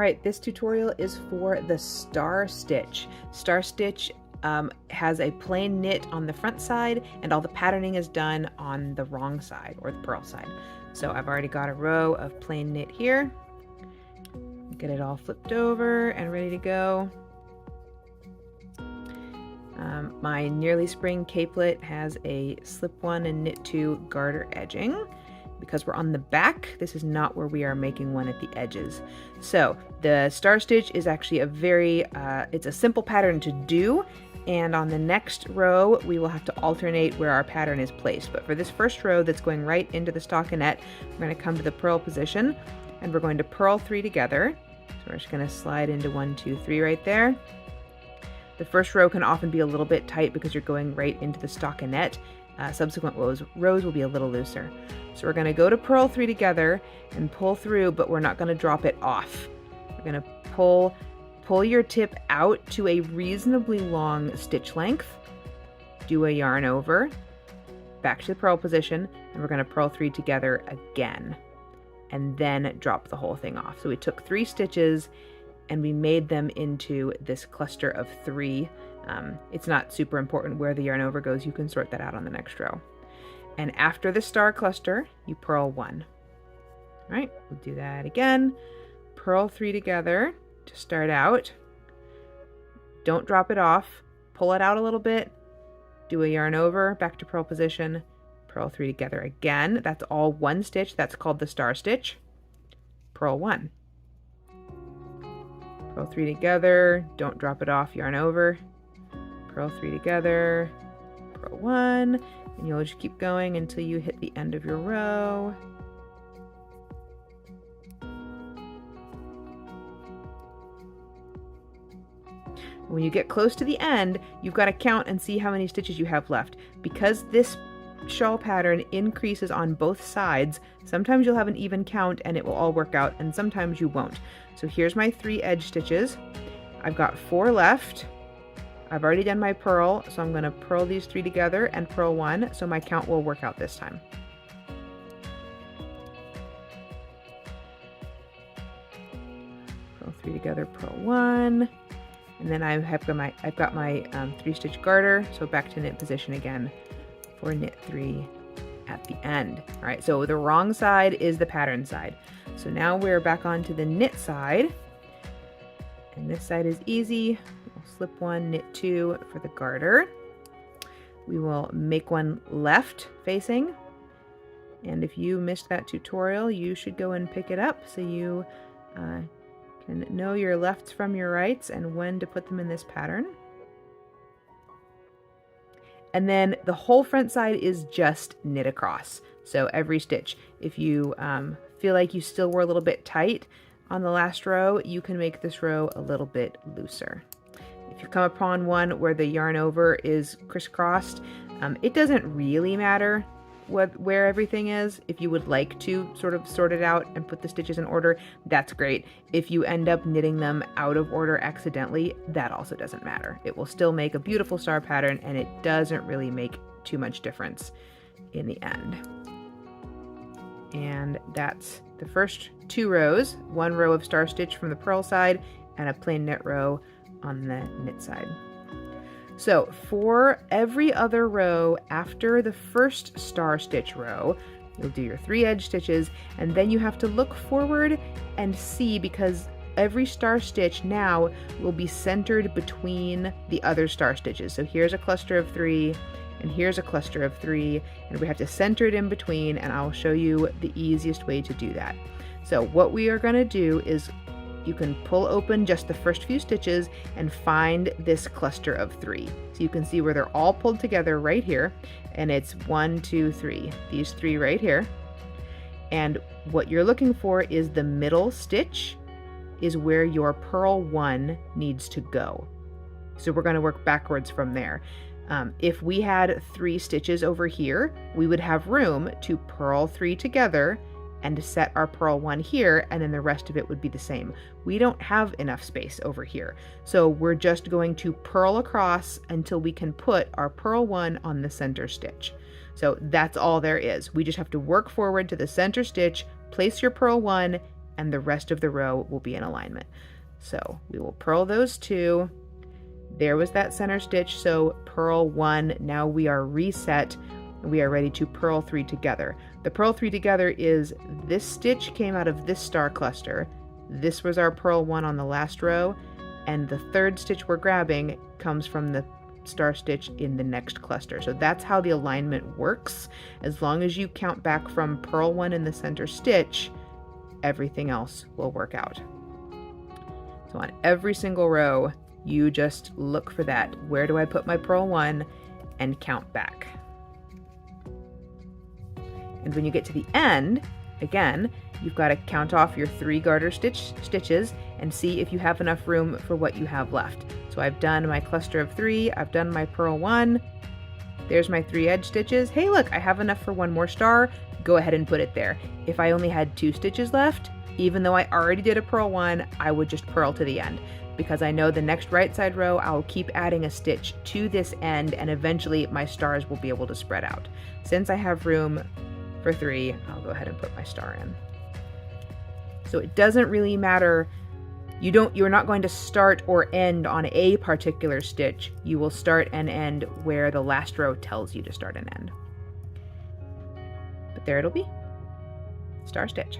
right, this tutorial is for the star stitch. Star stitch has a plain knit on the front side, and all the patterning is done on the wrong side, or the purl side. So I've already got a row of plain knit here. Get it all flipped over and ready to go. My Nearly Spring Capelet has a slip 1 and knit 2 garter edging. Because we're on the back, this is not where we are making one at the edges. So the star stitch is actually a very, it's a simple pattern to do, and on the next row we will have to alternate where our pattern is placed. But for this first row that's going right into the stockinette, we're going to come to the purl position and we're going to purl 3 together. So we're just going to slide into 1, 2, 3 right there. The first row can often be a little bit tight because you're going right into the stockinette. Subsequent rows will be a little looser. So we're going to go to purl 3 together and pull through, but we're not going to drop it off. We're going to pull your tip out to a reasonably long stitch length, do a yarn over, back to the purl position, and we're going to purl 3 together again, and then drop the whole thing off. So we took 3 stitches and we made them into this cluster of 3. It's not super important where the yarn over goes. You can sort that out on the next row. And after the star cluster, you purl 1. All right, we'll do that again. Purl 3 together to start out. Don't drop it off. Pull it out a little bit. Do a yarn over, back to purl position. Purl 3 together again. That's all 1 stitch. That's called the star stitch. Purl 1. Purl 3 together. Don't drop it off. Yarn over. Purl 3 together. Purl 1. And you'll just keep going until you hit the end of your row. When you get close to the end, you've got to count and see how many stitches you have left. Because this shawl pattern increases on both sides, sometimes you'll have an even count and it will all work out, and sometimes you won't. So here's my 3 edge stitches. I've got 4 left. I've already done my purl, so I'm going to purl these 3 together and purl 1, so my count will work out this time. Purl 3 together, purl 1, and then I've got my 3-stitch garter, so back to knit position again for knit 3 at the end. All right, so the wrong side is the pattern side. So now we're back onto the knit side, and this side is easy. Slip 1, knit 2 for the garter. We will make one left facing, and if you missed that tutorial, you should go and pick it up so you can know your lefts from your rights and when to put them in this pattern. And then the whole front side is just knit across. So every stitch, if you feel like you still were a little bit tight on the last row, you can make this row a little bit looser. If you come upon one where the yarn over is crisscrossed, it doesn't really matter where everything is. If you would like to sort of sort it out and put the stitches in order, that's great. If you end up knitting them out of order accidentally, that also doesn't matter. It will still make a beautiful star pattern, and it doesn't really make too much difference in the end. And that's the first 2 rows, 1 row of star stitch from the purl side and a plain knit row on the knit side. So for every other row after the first star stitch row, you'll do your 3 edge stitches, and then you have to look forward and see, because every star stitch now will be centered between the other star stitches. So here's a cluster of 3, and here's a cluster of 3, and we have to center it in between, and I'll show you the easiest way to do that. So what we are going to do is, you can pull open just the first few stitches and find this cluster of 3. So you can see where they're all pulled together right here, and it's 1, 2, 3. These 3 right here. And what you're looking for is the middle stitch is where your purl 1 needs to go. So we're going to work backwards from there. If we had 3 stitches over here, we would have room to purl 3 together and to set our purl 1 here, and then the rest of it would be the same. We don't have enough space over here, so we're just going to purl across until we can put our purl 1 on the center stitch. So that's all there is. We just have to work forward to the center stitch, place your purl 1, and the rest of the row will be in alignment. So we will purl those 2. There was that center stitch, so purl 1. Now we are reset. We are ready to purl 3 together. The purl 3 together is this stitch came out of this star cluster. This was our purl 1 on the last row, and the 3rd stitch we're grabbing comes from the star stitch in the next cluster. So that's how the alignment works. As long as you count back from purl 1 in the center stitch, everything else will work out. So on every single row, you just look for that. Where do I put my purl 1? And count back. And when you get to the end, again, you've got to count off your 3 garter stitches and see if you have enough room for what you have left. So I've done my cluster of 3, I've done my purl 1, there's my 3 edge stitches. Hey look, I have enough for 1 more star, go ahead and put it there. If I only had 2 stitches left, even though I already did a purl 1, I would just purl to the end, because I know the next right side row I'll keep adding a stitch to this end, and eventually my stars will be able to spread out. Since I have room for 3, I'll go ahead and put my star in. So it doesn't really matter. You're not going to start or end on a particular stitch. You will start and end where the last row tells you to start and end. But there it'll be. Star stitch.